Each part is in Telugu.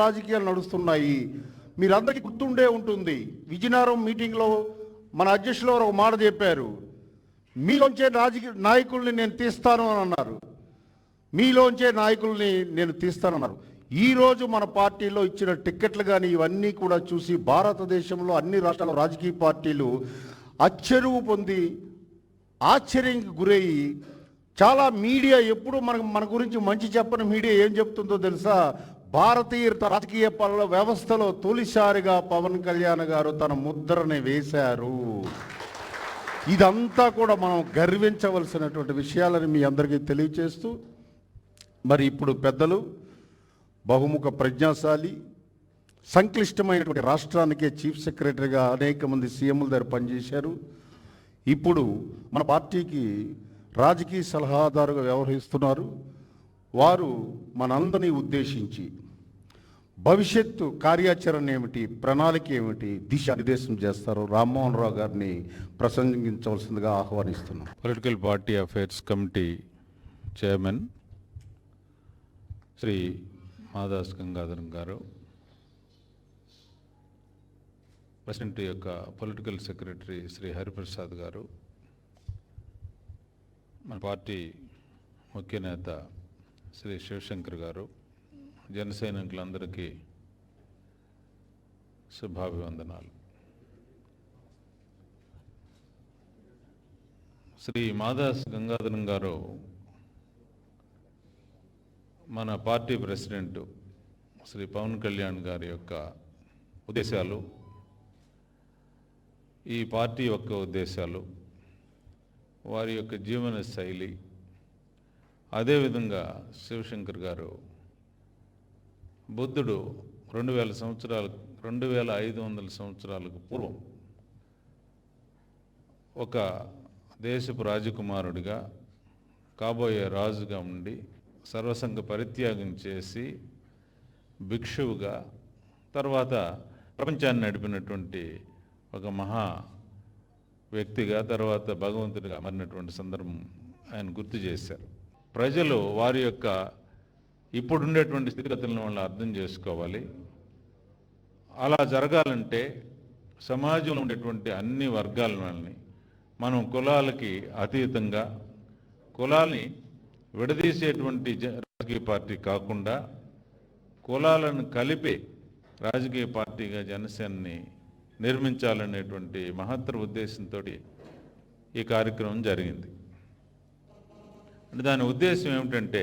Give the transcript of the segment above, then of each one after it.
రాజకీయాలు నడుస్తున్నాయి. మీరందరికీ గుర్తుండే ఉంటుంది, విజయనగరం మీటింగ్లో మన అధ్యక్షులు ఒక మాట చెప్పారు, మీలోంచే రాజకీయ నాయకుల్ని నేను తీస్తాను అని అన్నారు. మీలోంచే నాయకుల్ని నేను తీస్తానన్నారు. ఈరోజు మన పార్టీలో ఇచ్చిన టిక్కెట్లు కానీ ఇవన్నీ కూడా చూసి భారతదేశంలో అన్ని రాష్ట్రాల రాజకీయ పార్టీలు అచ్చెరువు పొంది ఆశ్చర్యానికి గురయ్యి, చాలా మీడియా ఎప్పుడు మన గురించి మంచి చెప్పని మీడియా ఏం చెప్తుందో తెలుసా? భారతీయ రాజకీయ వ్యవస్థలో తొలిసారిగా పవన్ కళ్యాణ్ గారు తన ముద్రని వేశారు. ఇదంతా కూడా మనం గర్వించవలసినటువంటి విషయాలని మీ అందరికీ తెలియచేస్తూ, మరి ఇప్పుడు పెద్దలు బహుముఖ ప్రజ్ఞాశాలి, సంక్లిష్టమైనటువంటి రాష్ట్రానికే చీఫ్ సెక్రటరీగా అనేక మంది సీఎంల దగ్గర పనిచేశారు. ఇప్పుడు మన పార్టీకి రాజకీయ సలహాదారుగా వ్యవహరిస్తున్నారు. వారు మనందరినీ ఉద్దేశించి భవిష్యత్తు కార్యాచరణ ఏమిటి, ప్రణాళిక ఏమిటి, దిశానిర్దేశం చేస్తారు. రామ్మోహన్ రావు గారిని ప్రసంగించవలసిందిగా ఆహ్వానిస్తున్నాం. Political party affairs committee chairman Shri Madas Gangadharam garu, president యొక్క పొలిటికల్ సెక్రటరీ శ్రీ హరిప్రసాద్ గారు, మన పార్టీ ముఖ్య నేత శ్రీ శివశంకర్ గారు, జన సైనికులందరికీ శుభాభివందనాలు. శ్రీ మాదాస్ గంగాధరం గారు మన పార్టీ ప్రెసిడెంట్ శ్రీ పవన్ కళ్యాణ్ గారి యొక్క ఉద్దేశాలు, ఈ పార్టీ యొక్క ఉద్దేశాలు, వారి యొక్క జీవన శైలి, అదేవిధంగా శివశంకర్ గారు బుద్ధుడు 2500 సంవత్సరాలకు పూర్వం ఒక దేశపు రాజకుమారుడిగా, కాబోయే రాజుగా ఉండి సర్వసంగ పరిత్యాగం చేసి భిక్షువుగా, తర్వాత ప్రపంచాన్ని నడిపినటువంటి ఒక మహా వ్యక్తిగా, తర్వాత భగవంతుడిగా మారినటువంటి సందర్భం ఆయన గుర్తు చేశారు. ప్రజలు వారి యొక్క ఇప్పుడుండేటువంటి స్థితిగతులను వాళ్ళు అర్థం చేసుకోవాలి. అలా జరగాలంటే సమాజంలో ఉండేటువంటి అన్ని వర్గాల వాళ్ళని మనం కులాలకి అతీతంగా, కులాల్ని విడదీసేటువంటి రాజకీయ పార్టీ కాకుండా కులాలను కలిపే రాజకీయ పార్టీగా జనసేనని నిర్మించాలనేటువంటి మహత్తర ఉద్దేశంతో ఈ కార్యక్రమం జరిగింది. అంటే దాని ఉద్దేశం ఏమిటంటే,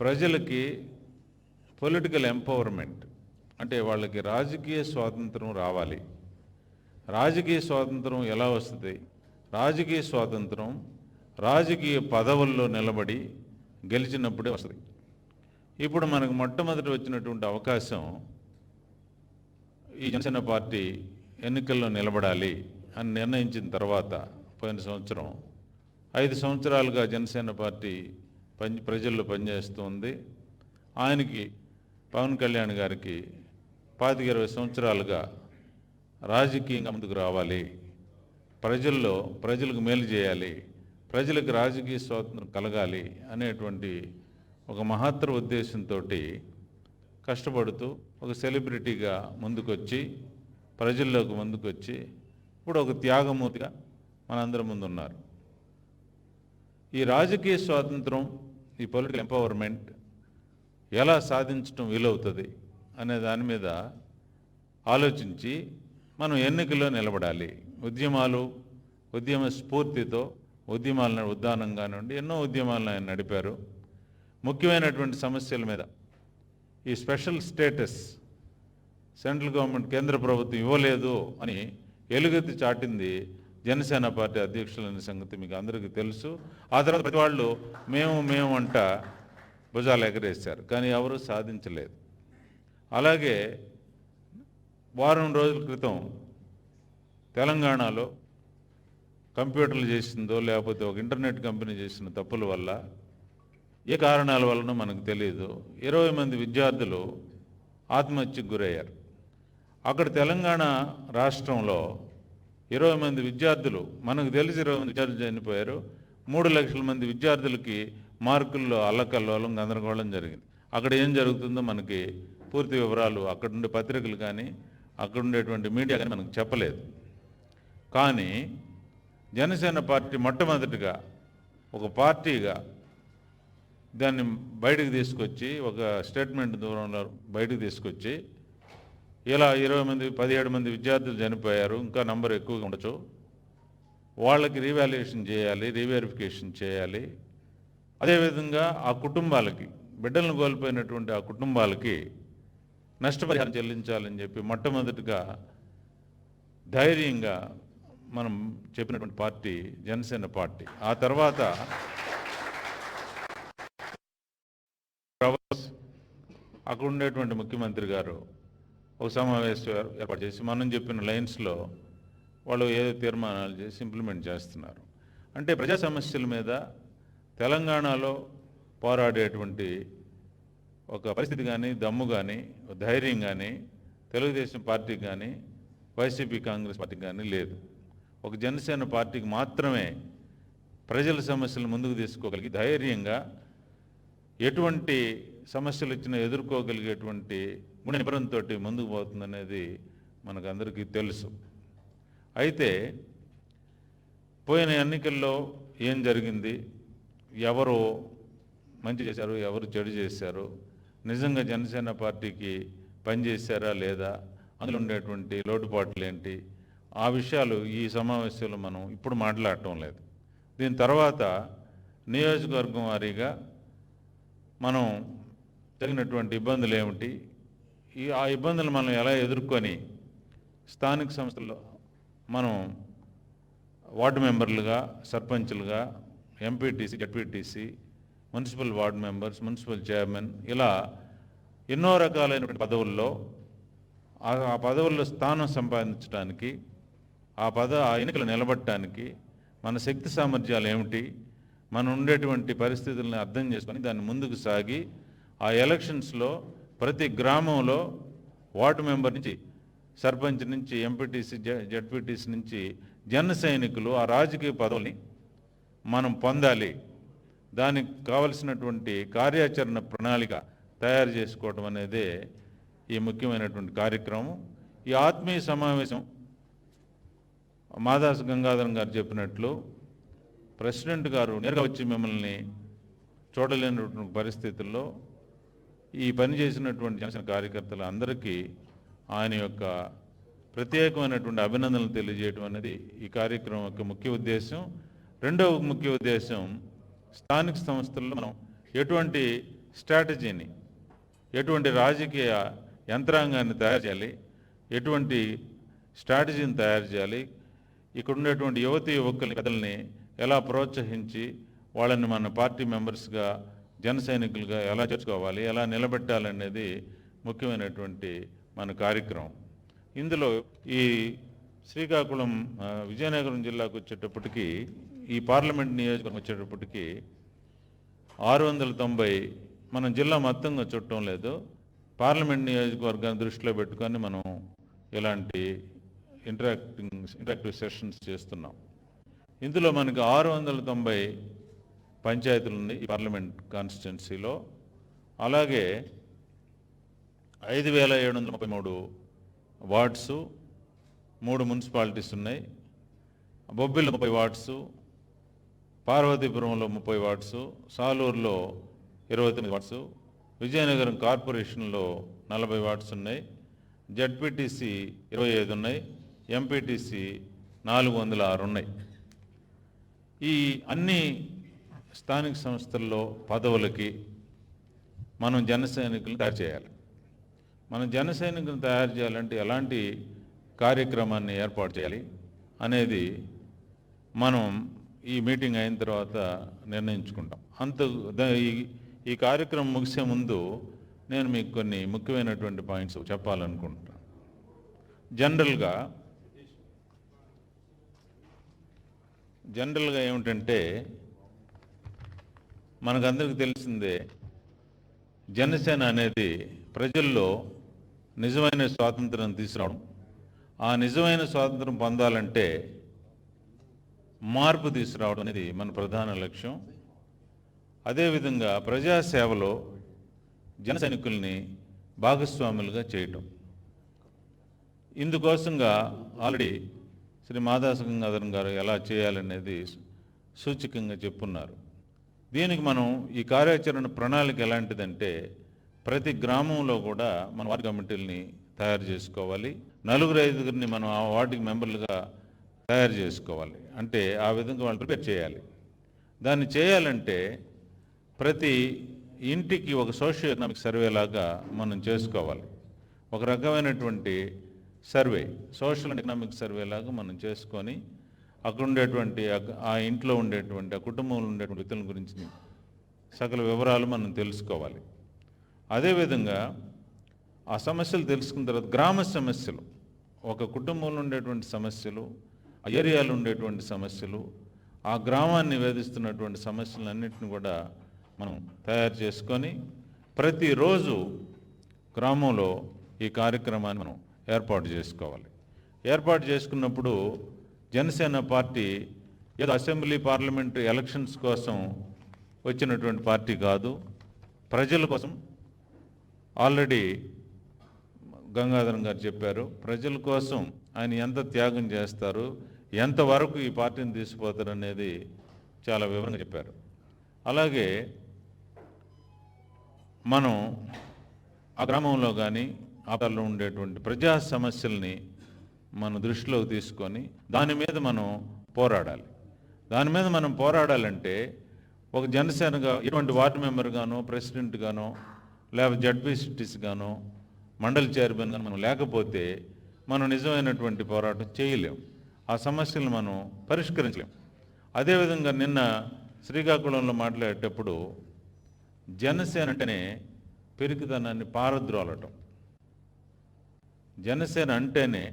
ప్రజలకి పొలిటికల్ ఎంపవర్మెంట్, అంటే వాళ్ళకి రాజకీయ స్వాతంత్రం రావాలి. రాజకీయ స్వాతంత్రం ఎలా వస్తుంది? రాజకీయ స్వాతంత్రం రాజకీయ పదవుల్లో నిలబడి గెలిచినప్పుడే వస్తుంది. ఇప్పుడు మనకు మొట్టమొదటి వచ్చినటువంటి అవకాశం, ఈ జనసేన పార్టీ ఎన్నికల్లో నిలబడాలి అని నిర్ణయించిన తర్వాత, పోయిన సంవత్సరం 5 సంవత్సరాలుగా జనసేన పార్టీ ప్రజల్లో పనిచేస్తుంది. ఆయనకి పవన్ కళ్యాణ్ గారికి 25-20 సంవత్సరాలుగా రాజకీయంగా ముందుకు రావాలి, ప్రజలకు మేలు చేయాలి, ప్రజలకు రాజకీయ స్వాతంత్రం కలగాలి అనేటువంటి ఒక మహత్తర ఉద్దేశంతో కష్టపడుతూ ఒక సెలబ్రిటీగా ముందుకొచ్చి, ప్రజల్లోకి ముందుకొచ్చి, ఇప్పుడు ఒక త్యాగమూర్తిగా మనందరం ముందున్నారు. ఈ రాజకీయ స్వాతంత్రం, ఈ పొలిటికల్ ఎంపవర్మెంట్ ఎలా సాధించడం వీలవుతుంది అనే దాని మీద ఆలోచించి మనం ఎన్నికల్లో నిలబడాలి. ఉద్యమ స్ఫూర్తితో ఉద్యమాలను ఉద్దానంగా నుండి ఎన్నో ఉద్యమాలను ఆయన నడిపారు. ముఖ్యమైనటువంటి సమస్యల మీద ఈ స్పెషల్ స్టేటస్ సెంట్రల్ గవర్నమెంట్, కేంద్ర ప్రభుత్వం ఇవ్వలేదు అని ఎలుగెత్తి చాటింది జనసేన పార్టీ అధ్యక్షులనే సంగతి మీకు అందరికీ తెలుసు. ఆ తర్వాత ప్రతి వాళ్ళు మేము అంట భుజాలు ఎగరేశారు, కానీ ఎవరు సాధించలేదు. అలాగే వారం రోజుల క్రితం తెలంగాణలో కంప్యూటర్లు చేసిందో లేకపోతే ఒక ఇంటర్నెట్ కంపెనీ చేసిన తప్పుల వల్ల, ఏ కారణాల వలన మనకు తెలియదు, 20 మంది విద్యార్థులు ఆత్మహత్యకు గురయ్యారు. అక్కడ తెలంగాణ రాష్ట్రంలో 20 మంది విద్యార్థులు, మనకు తెలిసి 20 మంది విద్యార్థులు చనిపోయారు. 3 లక్షల మంది విద్యార్థులకి మార్కుల్లో అల్లకల్లోలం గందరగోళం జరిగింది. అక్కడ ఏం జరుగుతుందో మనకి పూర్తి వివరాలు అక్కడుండే పత్రికలు కానీ అక్కడ ఉండేటువంటి మీడియా కానీ మనకు చెప్పలేదు. కానీ జనసేన పార్టీ మొట్టమొదటిగా ఒక పార్టీగా దాన్ని బయటకు తీసుకొచ్చి, ఒక స్టేట్మెంట్ దూరంలో బయటకు తీసుకొచ్చి, ఇలా 17 మంది విద్యార్థులు చనిపోయారు, ఇంకా నంబర్ ఎక్కువగా ఉండొచ్చు, వాళ్ళకి రీవాల్యుయేషన్ చేయాలి, రీవెరిఫికేషన్ చేయాలి. అదేవిధంగా ఆ కుటుంబాలకి, బిడ్డలను కోల్పోయినటువంటి ఆ కుటుంబాలకి నష్టపరిహారం చెల్లించాలని చెప్పి మొట్టమొదటిగా ధైర్యంగా మనం చెప్పినటువంటి పార్టీ జనసేన పార్టీ. ఆ తర్వాత అక్కడ ఉండేటువంటి ముఖ్యమంత్రి గారు ఒక సమావేశం ఏర్పాటు చేసి మనం చెప్పిన లైన్స్లో వాళ్ళు ఏదో తీర్మానాలు చేసి ఇంప్లిమెంట్ చేస్తున్నారు. అంటే ప్రజా సమస్యల మీద తెలంగాణలో పోరాడేటువంటి ఒక పరిస్థితి కానీ, దమ్ము కానీ, ధైర్యం కానీ తెలుగుదేశం పార్టీకి కానీ వైసీపీ కాంగ్రెస్ పార్టీకి కానీ లేదు. ఒక జనసేన పార్టీకి మాత్రమే ప్రజల సమస్యలు ముందుకు తీసుకోగలిగి ధైర్యంగా ఎటువంటి సమస్యలు వచ్చినా ఎదుర్కోగలిగేటువంటి గుణ నిబరంతో ముందుకు పోతుందనేది మనకందరికీ తెలుసు. అయితే పోయిన ఎన్నికల్లో ఏం జరిగింది, ఎవరు మంచి చేశారు, ఎవరు చెడు చేశారు, నిజంగా జనసేన పార్టీకి పనిచేశారా లేదా, అందులో ఉండేటువంటి లోటుపాట్లు ఏంటి, ఆ విషయాలు ఈ సమావేశంలో మనం ఇప్పుడు మాట్లాడటం లేదు. దీని తర్వాత నియోజకవర్గం వారీగా మనం జరిగినటువంటి ఇబ్బందులు ఏమిటి, ఆ ఇబ్బందులు మనం ఎలా ఎదుర్కొని స్థానిక సంస్థల్లో మనం వార్డు మెంబర్లుగా, సర్పంచులుగా, MPTC, ZPTC, municipal ward members, municipal chairman, ఇలా ఎన్నో రకాలైనటువంటి పదవుల్లో ఆ పదవుల్లో స్థానం సంపాదించడానికి, ఆ ఎన్నికలు నిలబడటానికి మన శక్తి సామర్థ్యాలు ఏమిటి, మనం ఉండేటువంటి పరిస్థితులను అర్థం చేసుకొని దాన్ని ముందుకు సాగి ఆ ఎలక్షన్స్లో ప్రతి గ్రామంలో వార్డు మెంబర్ నుంచి, సర్పంచ్ నుంచి, ఎంపీటీసీ, జడ్పీటీసీ నుంచి జన సైనికులు ఆ రాజకీయ పదవుల్ని మనం పొందాలి. దానికి కావలసినటువంటి కార్యాచరణ ప్రణాళిక తయారు చేసుకోవడం అనేదే ఈ ముఖ్యమైనటువంటి కార్యక్రమం. ఈ ఆత్మీయ సమావేశం మాదాసు గంగాధరం గారు చెప్పినట్లు ప్రెసిడెంట్ గారు నేరుగా వచ్చి మిమ్మల్ని చూడలేనటువంటి పరిస్థితుల్లో ఈ పని చేసినటువంటి జనసేన కార్యకర్తలు అందరికీ ఆయన యొక్క ప్రత్యేకమైనటువంటి అభినందనలు తెలియజేయడం అనేది ఈ కార్యక్రమం యొక్క ముఖ్య ఉద్దేశం. రెండవ ముఖ్య ఉద్దేశం, స్థానిక సంస్థల్లో మనం ఎటువంటి స్ట్రాటజీని, ఎటువంటి రాజకీయ యంత్రాంగాన్ని తయారు చేయాలి, ఎటువంటి స్ట్రాటజీని తయారు చేయాలి, ఇక్కడ ఉండేటువంటి యువతి యువకుల పెద్దల్ని ఎలా ప్రోత్సహించి వాళ్ళని మన పార్టీ మెంబర్స్గా, జన సైనికులుగా ఎలా చేర్చుకోవాలి, ఎలా నిలబెట్టాలనేది ముఖ్యమైనటువంటి మన కార్యక్రమం. ఇందులో ఈ శ్రీకాకుళం, విజయనగరం జిల్లాకు వచ్చేటప్పటికి, ఈ పార్లమెంట్ నియోజకవర్గం వచ్చేటప్పటికి 690, మనం జిల్లా మొత్తంగా చుట్టం లేదు, పార్లమెంట్ నియోజకవర్గాన్ని దృష్టిలో పెట్టుకొని మనం ఇలాంటి ఇంటరాక్టివ్ సెషన్స్ చేస్తున్నాం. ఇందులో మనకి 690 పంచాయతీలు ఉన్నాయి ఈ పార్లమెంట్ కాన్స్టిట్యున్సీలో. అలాగే 5733 వార్డ్సు, 3 మున్సిపాలిటీస్ ఉన్నాయి. బొబ్బిల్లో 30 వార్డ్సు, పార్వతీపురంలో 30 వార్డ్సు, సాలూరులో 29 వార్డ్సు, విజయనగరం కార్పొరేషన్లో 40 వార్డ్స్ ఉన్నాయి, జడ్పీటీసీ 25 ఉన్నాయి, ఎంపీటీసీ 406 ఉన్నాయి. ఈ అన్ని స్థానిక సంస్థల్లో పదవులకి మనం జన సైనికులను తయారు చేయాలి. మనం జన సైనికులను తయారు చేయాలంటే ఎలాంటి కార్యక్రమాన్ని ఏర్పాటు చేయాలి అనేది మనం ఈ మీటింగ్ అయిన తర్వాత నిర్ణయించుకుంటాం. ఈ కార్యక్రమం ముగిసే ముందు నేను మీకు కొన్ని ముఖ్యమైనటువంటి పాయింట్స్ చెప్పాలనుకుంటున్నాను. జనరల్గా ఏమిటంటే, మనకందరికీ తెలిసిందే, జనసేన అనేది ప్రజల్లో నిజమైన స్వాతంత్రం తీసుకురావడం, ఆ నిజమైన స్వాతంత్రం పొందాలంటే మార్పు తీసుకురావడం అనేది మన ప్రధాన లక్ష్యం. అదేవిధంగా ప్రజాసేవలో జన సైనికుల్ని భాగస్వాములుగా చేయటం. ఇందుకోసంగా ఆల్రెడీ శ్రీ మాదాసు గంగాధరం గారు ఎలా చేయాలనేది సూచికంగా చెప్పున్నారు. దీనికి మనం ఈ కార్యాచరణ ప్రణాళిక ఎలాంటిదంటే ప్రతి గ్రామంలో కూడా మన వార్డు కమిటీలని తయారు చేసుకోవాలి. 4-5 మనం ఆ వార్డుకి మెంబర్లుగా తయారు చేసుకోవాలి. అంటే ఆ విధంగా వాళ్ళు ప్రిపేర్ చేయాలి. దాన్ని చేయాలంటే ప్రతి ఇంటికి ఒక సోషియో ఎకనామిక్ సర్వే లాగా మనం చేసుకోవాలి. ఒక రకమైనటువంటి survey, social and economic survey లాగా మనం చేసుకొని అక్కడ ఉండేటువంటి ఆ ఇంట్లో ఉండేటువంటి ఆ కుటుంబంలో ఉండేటువంటి వ్యక్తుల గురించి సకల వివరాలు మనం తెలుసుకోవాలి. అదేవిధంగా ఆ సమస్యలు తెలుసుకున్న తర్వాత గ్రామ సమస్యలు, ఒక కుటుంబంలో ఉండేటువంటి సమస్యలు, ఆ ఏరియాలో ఉండేటువంటి సమస్యలు, ఆ గ్రామాన్ని వేధిస్తున్నటువంటి సమస్యలన్నింటిని కూడా మనం తయారు చేసుకొని ప్రతిరోజు గ్రామంలో ఈ కార్యక్రమాన్ని మనం ఏర్పాటు చేసుకోవాలి. ఏర్పాటు చేసుకున్నప్పుడు జనసేన పార్టీ ఏదో అసెంబ్లీ పార్లమెంటరీ ఎలక్షన్స్ కోసం వచ్చినటువంటి పార్టీ కాదు. ప్రజల కోసం ఆల్రెడీ గంగాధరం గారు చెప్పారు. ప్రజల కోసం ఆయన ఎంత త్యాగం చేస్తారు, ఎంతవరకు ఈ పార్టీని తీసుకుపోతారు అనేది చాలా వివరంగా చెప్పారు. అలాగే మనం ఆ గ్రామంలో కానీ ఆపదలో ఉండేటువంటి ప్రజా సమస్యల్ని మన దృష్టిలోకి తీసుకొని దాని మీద మనం పోరాడాలి. దాని మీద మనం పోరాడాలంటే ఒక జనసేనగా ఇటువంటి వార్డు మెంబర్ గానో, ప్రెసిడెంట్ గానో, లేకపోతే జడ్పీసీటీసీ గానో, మండలి చైర్మన్ గానో మనం లేకపోతే మనం నిజమైనటువంటి పోరాటం చేయలేం. ఆ సమస్యలను మనం పరిష్కరించలేం. అదేవిధంగా నిన్న శ్రీకాకుళంలో మాట్లాడేటప్పుడు జనసేన అంటేనే పెరిగితనాన్ని పారద్రోలటం, జనసేన అంటేనే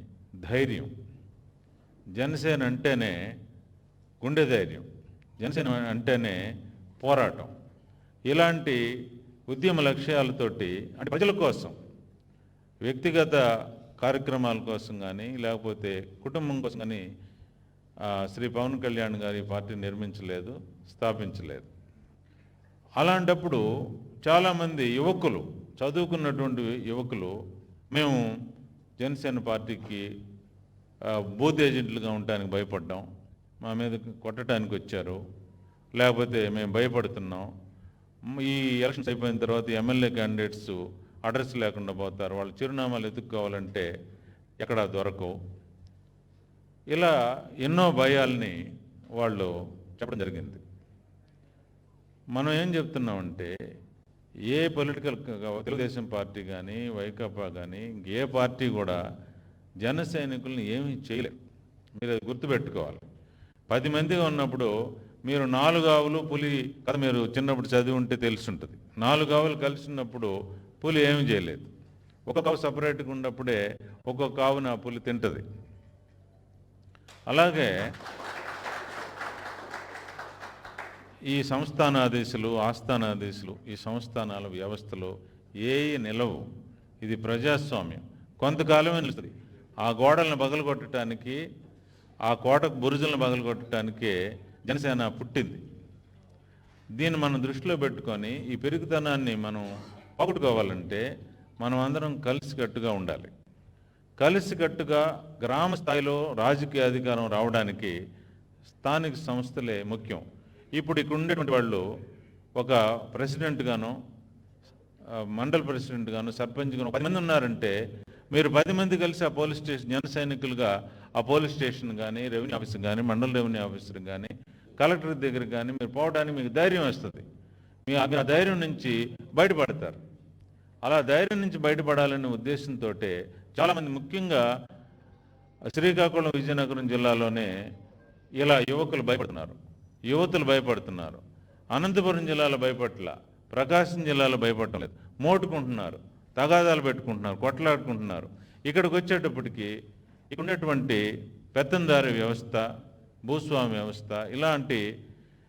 ధైర్యం, జనసేన అంటేనే గుండె ధైర్యం, జనసేన అంటేనే పోరాటం. ఇలాంటి ఉద్యమ లక్ష్యాలతోటి అంటే ప్రజల కోసం, వ్యక్తిగత కార్యక్రమాల కోసం కానీ లేకపోతే కుటుంబం కోసం కానీ శ్రీ పవన్ కళ్యాణ్ గారి పార్టీ నిర్మించలేదు, స్థాపించలేదు. అలాంటప్పుడు చాలామంది యువకులు, చదువుకున్నటువంటి యువకులు మేము జనసేన పార్టీకి బూత్ ఏజెంట్లుగా ఉండటానికి భయపడ్డాం, మా మీద కొట్టడానికి వచ్చారు, లేకపోతే మేము భయపడుతున్నాం, ఈ ఎలక్షన్స్ అయిపోయిన తర్వాత ఎమ్మెల్యే క్యాండిడేట్స్ అడ్రస్ లేకుండా పోతారు, వాళ్ళ చిరునామాలు ఎత్తుక్కోవాలంటే ఎక్కడ దొరకవు, ఇలా ఎన్నో భయాల్ని వాళ్ళు చెప్పడం జరిగింది. మనం ఏం చెప్తున్నామంటే ఏ పొలిటికల్, తెలుగుదేశం పార్టీ కానీ వైకాపా కానీ ఏ పార్టీ కూడా జన సైనికుల్ని ఏమీ చేయలేరు. మీరు అది గుర్తుపెట్టుకోవాలి. 10 మందిగా ఉన్నప్పుడు మీరు 4 ఆవులు పులి కథ మీరు చిన్నప్పుడు చదివి ఉంటే తెలుసుంటుంది. 4 ఆవులు కలిసి ఉన్నప్పుడు పులి ఏమీ చేయలేదు. ఒక్కొక్క ఆవు సపరేట్గా ఉన్నప్పుడే ఒక్కొక్క ఆవును ఆ పులి తింటుంది. అలాగే ఈ సంస్థానాధీశులు, ఆస్థానాధీశులు, ఈ సంస్థానాల వ్యవస్థలో ఏ నిలవు. ఇది ప్రజాస్వామ్యం. కొంతకాలమే నిలుస్తుంది. ఆ గోడలను పగలగొట్టడానికి, ఆ కోటకు బురుజులను పగలగొట్టడానికే జనసేన పుట్టింది. దీన్ని మనం దృష్టిలో పెట్టుకొని ఈ పెరుగుతనాన్ని మనం పోగొట్టుకోవాలంటే మనం అందరం కలిసికట్టుగా ఉండాలి. కలిసికట్టుగా గ్రామ స్థాయిలో రాజకీయ అధికారం రావడానికి స్థానిక సంస్థలే ముఖ్యం. ఇప్పుడు ఇక్కడ ఉండేటువంటి వాళ్ళు ఒక ప్రెసిడెంట్ గాను, మండల ప్రెసిడెంట్ గాను, సర్పంచ్ గాను 10 మంది ఉన్నారంటే మీరు 10 మంది కలిసి ఆ పోలీస్ స్టేషన్, జన సైనికులుగా ఆ పోలీస్ స్టేషన్ కానీ, రెవెన్యూ ఆఫీసర్ కానీ, మండల రెవెన్యూ ఆఫీసర్ కానీ, కలెక్టర్ దగ్గర కానీ మీరు పోవడానికి మీకు ధైర్యం వస్తుంది. మీ ఆ ధైర్యం నుంచి బయటపడతారు. అలా ధైర్యం నుంచి బయటపడాలనే ఉద్దేశంతో చాలామంది, ముఖ్యంగా శ్రీకాకుళం, విజయనగరం జిల్లాలోనే ఇలా యువకులు భయపడుతున్నారు. అనంతపురం జిల్లాలో భయపడల, ప్రకాశం జిల్లాలో భయపడలేదు, మోటుకుంటున్నారు, తగాదాలు పెట్టుకుంటున్నారు, కొట్లాడుకుంటున్నారు. ఇక్కడికి వచ్చేటప్పటికి ఇక్కడ ఉన్నటువంటి పెత్తందారి వ్యవస్థ, భూస్వామి వ్యవస్థ, ఇలాంటి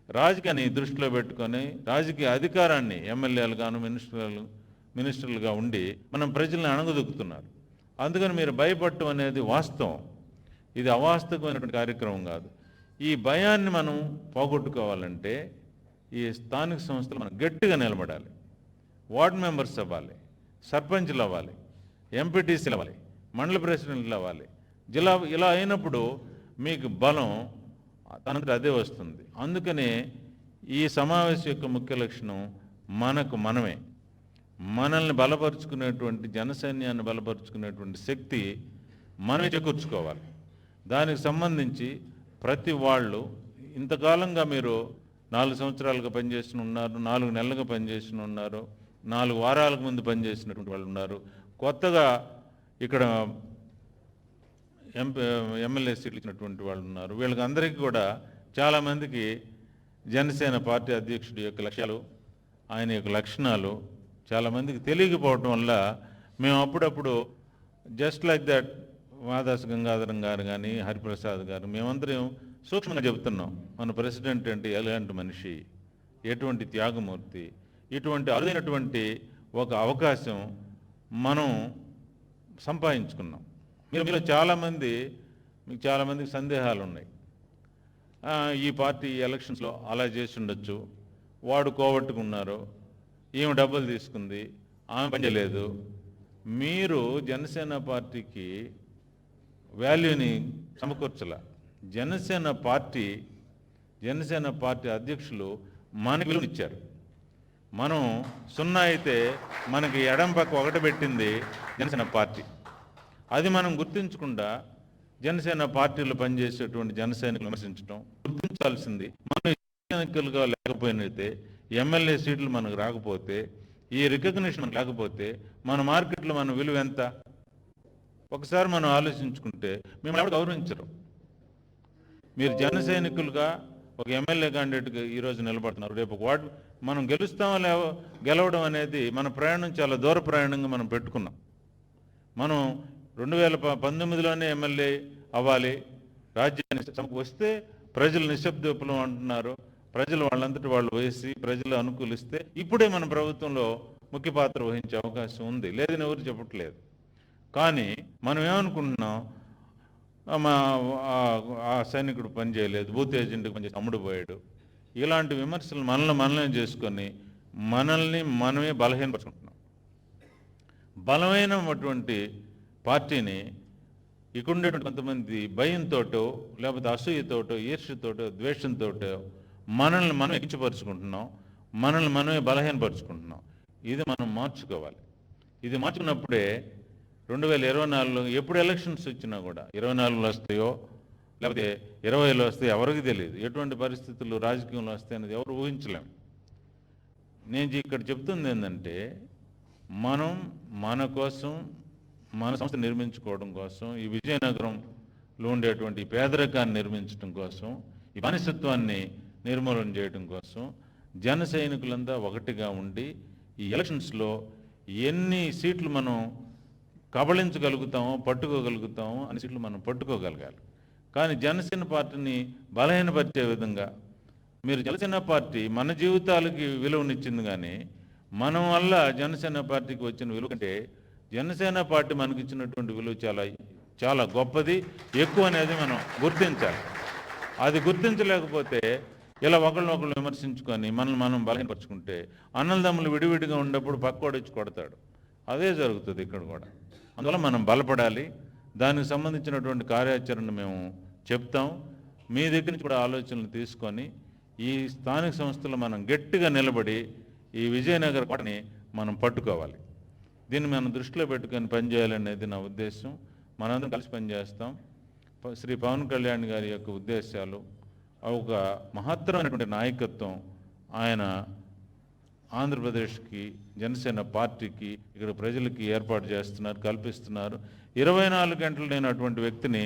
రాజకీయాన్ని దృష్టిలో పెట్టుకొని రాజకీయ అధికారాన్ని ఎమ్మెల్యేలు గాను, మినిస్టర్లుగా ఉండి మనం ప్రజల్ని అణగదొక్కుతున్నారు. అందుకని మీరు భయపడటం అనేది వాస్తవం, ఇది అవాస్తవమైనటువంటి కార్యక్రమం కాదు. ఈ భయాన్ని మనం పోగొట్టుకోవాలంటే ఈ స్థానిక సంస్థలు మనం గట్టిగా నిలబడాలి. వార్డు మెంబర్స్ అవ్వాలి, సర్పంచ్లు అవ్వాలి, ఎంపీటీసీలు అవ్వాలి, మండల ప్రెసిడెంట్లు అవ్వాలి, జిల్లా. ఇలా అయినప్పుడు మీకు బలం తనంతట అదే వస్తుంది. అందుకనే ఈ సమావేశం యొక్క ముఖ్య లక్షణం మనకు మనమే, మనల్ని బలపరుచుకునేటువంటి, జనసైన్యాన్ని బలపరుచుకునేటువంటి శక్తి మనమే చేకూర్చుకోవాలి. దానికి సంబంధించి ప్రతి వాళ్ళు ఇంతకాలంగా మీరు 4 సంవత్సరాలుగా పనిచేసి ఉన్నారు, 4 నెలలుగా పనిచేసి ఉన్నారు, 4 వారాలకు ముందు పనిచేసినటువంటి వాళ్ళు ఉన్నారు, కొత్తగా ఇక్కడ ఎమ్మెల్యే సీట్లు ఇచ్చినటువంటి వాళ్ళు ఉన్నారు. వీళ్ళకి అందరికీ కూడా చాలామందికి జనసేన పార్టీ అధ్యక్షుడి యొక్క లక్ష్యాలు, ఆయన యొక్క లక్షణాలు చాలామందికి తెలియకపోవటం వల్ల మేము అప్పుడప్పుడు just like that Madas Gangadharam గారు కానీ, హరిప్రసాద్ గారు, మేమందరం సూక్ష్మంగా చెబుతున్నాం మన ప్రెసిడెంట్ అంటే ఎలాంటి మనిషి, ఎటువంటి త్యాగమూర్తి, ఇటువంటి అరుదైనటువంటి ఒక అవకాశం మనం సంపాదించుకున్నాం. మీలో మీకు చాలామందికి సందేహాలు ఉన్నాయి. ఈ పార్టీ ఎలక్షన్స్లో అలా చేసి ఉండొచ్చు, వాడు కోవట్టుకున్నారు, ఈమె డబ్బులు తీసుకుంది, ఆమె పనిచేయలేదు. మీరు జనసేన పార్టీకి వాల్యూని సమకూర్చాల. జనసేన పార్టీ అధ్యక్షులు మనకి విలువనిచ్చారు. మనం 0 అయితే మనకి ఎడం పక్క 1 పెట్టింది జనసేన పార్టీ. అది మనం గుర్తించకుండా జనసేన పార్టీలో పనిచేసేటువంటి జనసైనికులు విమర్శించడం గుర్తించాల్సింది. మనం సైనికులుగా లేకపోయినైతే, ఎమ్మెల్యే సీట్లు మనకు రాకపోతే, ఈ రికగ్నిషన్ మనకు లేకపోతే మన మార్కెట్లో మన విలువ ఎంత? ఒకసారి మనం ఆలోచించుకుంటే మిమ్మల్ని ఎవరు గౌరవించరు. మీరు జన సైనికులుగా ఒక ఎమ్మెల్యే క్యాండిడేట్గా ఈరోజు నిలబడుతున్నారు, రేపు వార్డు మనం గెలుస్తామో గెలవడం అనేది మన ప్రయాణం చాలా దూర ప్రయాణంగా మనం పెట్టుకున్నాం. మనం 2019లోనే ఎమ్మెల్యే అవ్వాలి, రాజ్యాన్ని వస్తే ప్రజలు నిశ్శబ్ద విప్లవం అంటున్నారు, ప్రజలు వాళ్ళంతటి వాళ్ళు వేసి ప్రజలు అనుకూలిస్తే ఇప్పుడే మన ప్రభుత్వంలో ముఖ్య పాత్ర వహించే అవకాశం ఉంది, లేదని ఎవరు చెప్పట్లేదు. కానీ మనం ఏమనుకుంటున్నాం, ఆ సైనికుడు పనిచేయలేదు, బూత్ ఏజెంట్కి పనిచేసి అమ్ముడుపోయాడు, ఇలాంటి విమర్శలు మనల్ని చేసుకొని మనమే బలహీనపరుచుకుంటున్నాం. బలమైనటువంటి పార్టీని ఇక్కడుండేటువంటి కొంతమంది భయంతోటో, లేకపోతే అసూయతోటో, ఈర్ష్యతోటో, ద్వేషంతోటో మనం ఎక్కించపరుచుకుంటున్నాం, మనమే బలహీనపరుచుకుంటున్నాం. ఇది మనం మార్చుకోవాలి. ఇది మార్చుకున్నప్పుడే 2024లో ఎప్పుడు ఎలక్షన్స్ వచ్చినా కూడా 24లో వస్తాయో లేకపోతే 20లో వస్తాయో ఎవరికి తెలియదు. ఎటువంటి పరిస్థితులు రాజకీయంలో వస్తాయనేది ఎవరు ఊహించలేము. నేను ఇక్కడ చెప్తుంది ఏంటంటే, మనం మన కోసం, మన సంస్థ నిర్మించుకోవడం కోసం, ఈ విజయనగరంలో ఉండేటువంటి పేదరికాన్ని నిర్మించడం కోసం, ఈ బానిసత్వాన్ని నిర్మూలన చేయడం కోసం జన సైనికులంతా ఒకటిగా ఉండి ఈ ఎలక్షన్స్లో ఎన్ని సీట్లు మనం కబళించగలుగుతామో, పట్టుకోగలుగుతామో అన్ని సీట్లు మనం పట్టుకోగలగాలి. కానీ జనసేన పార్టీని బలహీనపరిచే విధంగా మీరు, జనసేన పార్టీ మన జీవితాలకి విలువనిచ్చింది, కానీ మనం వల్ల జనసేన పార్టీకి వచ్చిన విలువ కంటే జనసేన పార్టీ మనకి ఇచ్చినటువంటి విలువ చాలా చాలా గొప్పది, ఎక్కువ అనేది మనం గుర్తించాలి. అది గుర్తించలేకపోతే ఇలా ఒకళ్ళనొకళ్ళు విమర్శించుకొని మనం బలహీనపరుచుకుంటే, అన్నదమ్ములు విడివిడిగా ఉన్నప్పుడు పక్కోడు వచ్చి కొడతాడు. అదే జరుగుతుంది ఇక్కడ కూడా. అందువల్ల మనం బలపడాలి. దానికి సంబంధించినటువంటి కార్యాచరణ మేము చెప్తాం. మీ దగ్గర నుంచి కూడా ఆలోచనలు తీసుకొని ఈ స్థానిక సంస్థలు మనం గట్టిగా నిలబడి ఈ విజయనగర కోటని మనం పట్టుకోవాలి. దీన్ని మనం దృష్టిలో పెట్టుకొని పనిచేయాలనేది నా ఉద్దేశం. మనందరం కలిసి పనిచేస్తాం. శ్రీ పవన్ కళ్యాణ్ గారి యొక్క ఉద్దేశాలు, ఒక మహత్తరమైనటువంటి నాయకత్వం ఆయన ఆంధ్రప్రదేశ్కి, జనసేన పార్టీకి, ఇక్కడ ప్రజలకి ఏర్పాటు చేస్తున్నారు, కల్పిస్తున్నారు. 24 గంటలు నేను అటువంటి వ్యక్తిని,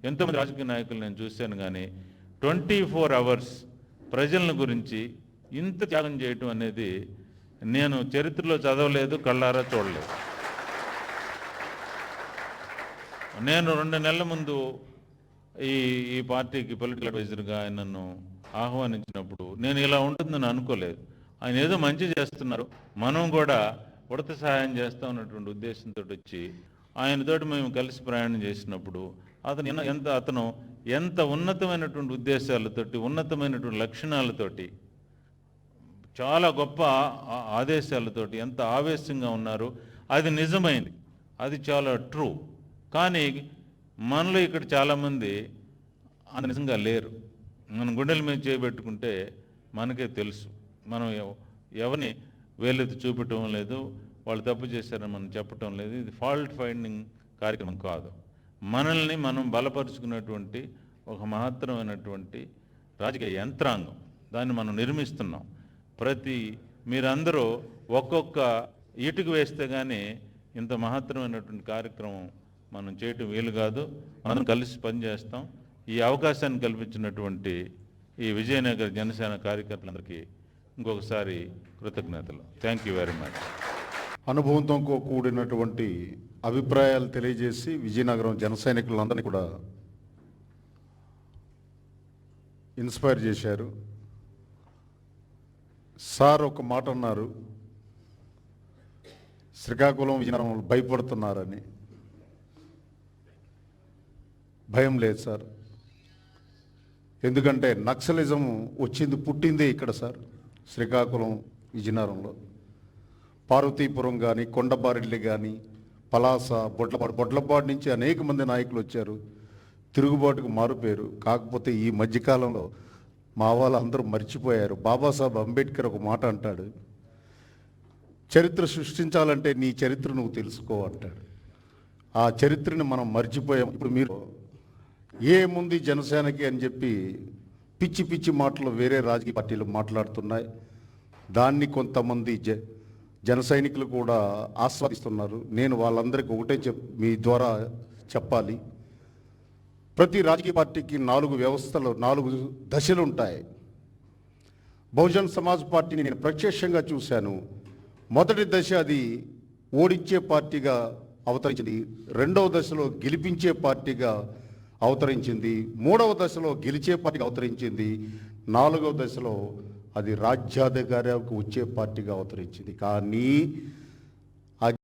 ఎంతోమంది రాజకీయ నాయకులు నేను చూశాను, కానీ 24 hours ప్రజల గురించి ఇంత త్యాగం చేయటం అనేది నేను చరిత్రలో చదవలేదు, కళ్ళారా చూడలేదు. నేను 2 నెలల ముందు ఈ పార్టీకి పొలిటికల్ అడ్వైజర్గా ఆయన నన్ను ఆహ్వానించినప్పుడు నేను ఇలా ఉంటుందని అనుకోలేదు. ఆయన ఏదో మంచి చేస్తున్నారు, మనం కూడా ఉడత సహాయం చేస్తాం అన్నటువంటి ఉద్దేశంతో వచ్చి ఆయనతోటి మేము కలిసి ప్రయాణం చేసినప్పుడు అతను ఎంత ఉన్నతమైనటువంటి ఉద్దేశాలతోటి, ఉన్నతమైనటువంటి లక్షణాలతోటి, చాలా గొప్ప ఆదేశాలతోటి ఎంత ఆవేశంగా ఉన్నారు. అది నిజమైంది, అది చాలా ట్రూ. కానీ మనలో ఇక్కడ చాలామంది అంత నిజంగా లేరు. మనం గుండెల మీద చేయబెట్టుకుంటే మనకే తెలుసు. మనం ఎవరిని వేలెత్తి చూపటం లేదు, వాళ్ళు తప్పు చేశారని మనం చెప్పటం లేదు. ఇది ఫాల్ట్ ఫైండింగ్ కార్యక్రమం కాదు. మనల్ని మనం బలపరుచుకున్నటువంటి ఒక మహత్తరమైనటువంటి రాజకీయ యంత్రాంగం, దాన్ని మనం నిర్మిస్తున్నాం. మీరందరూ ఒక్కొక్క ఇటుకు వేస్తే కానీ ఇంత మహత్తరమైనటువంటి కార్యక్రమం మనం చేయటం వీలు కాదు. మనం కలిసి పనిచేస్తాం. ఈ అవకాశాన్ని కల్పించినటువంటి ఈ విజయనగర జనసేన కార్యకర్తలందరికీ ఇంకొకసారి కృతజ్ఞతలు. Thank you very much. అనుభవంతో కూడినటువంటి అభిప్రాయాలు తెలియజేసి విజయనగరం జన సైనికులందరినీ కూడా ఇన్స్పైర్ చేశారు. సార్ ఒక మాట అన్నారు, శ్రీకాకుళం విజయనగరం భయపడుతున్నారని. భయం లేదు సార్, ఎందుకంటే నక్సలిజం పుట్టిందే ఇక్కడ సార్, శ్రీకాకుళం విజయనగరంలో. పార్వతీపురం కానీ, కొండబారెడ్లి కానీ, పలాస, బొడ్లపాడు నుంచి అనేక మంది నాయకులు వచ్చారు, తిరుగుబాటుకు మారుపోయారు. కాకపోతే ఈ మధ్యకాలంలో మా వాళ్ళందరూ మర్చిపోయారు. బాబాసాహెబ్ అంబేద్కర్ ఒక మాట అంటాడు, చరిత్ర సృష్టించాలంటే నీ చరిత్ర నువ్వు తెలుసుకో అంటాడు. ఆ చరిత్రని మనం మర్చిపోయాం. ఇప్పుడు మీరు ఏముంది జనసేనకి అని చెప్పి పిచ్చి పిచ్చి మాటలు వేరే రాజకీయ పార్టీలు మాట్లాడుతున్నాయి. దాన్ని కొంతమంది జన సైనికులు కూడా ఆస్వాదిస్తున్నారు. నేను వాళ్ళందరికీ ఒకటే మీ ద్వారా చెప్పాలి, ప్రతి రాజకీయ పార్టీకి 4 వ్యవస్థలు, 4 దశలు ఉంటాయి. బహుజన్ సమాజ్ పార్టీని నేను ప్రత్యక్షంగా చూశాను. మొదటి దశ అది ఓడించే పార్టీగా అవతరించింది, 2వ దశలో గెలిపించే పార్టీగా అవతరించింది, 3వ దశలో గెలిచే పార్టీగా అవతరించింది, 4వ దశలో అది రాజ్యాధికారికి వచ్చే పార్టీగా అవతరించింది. కానీ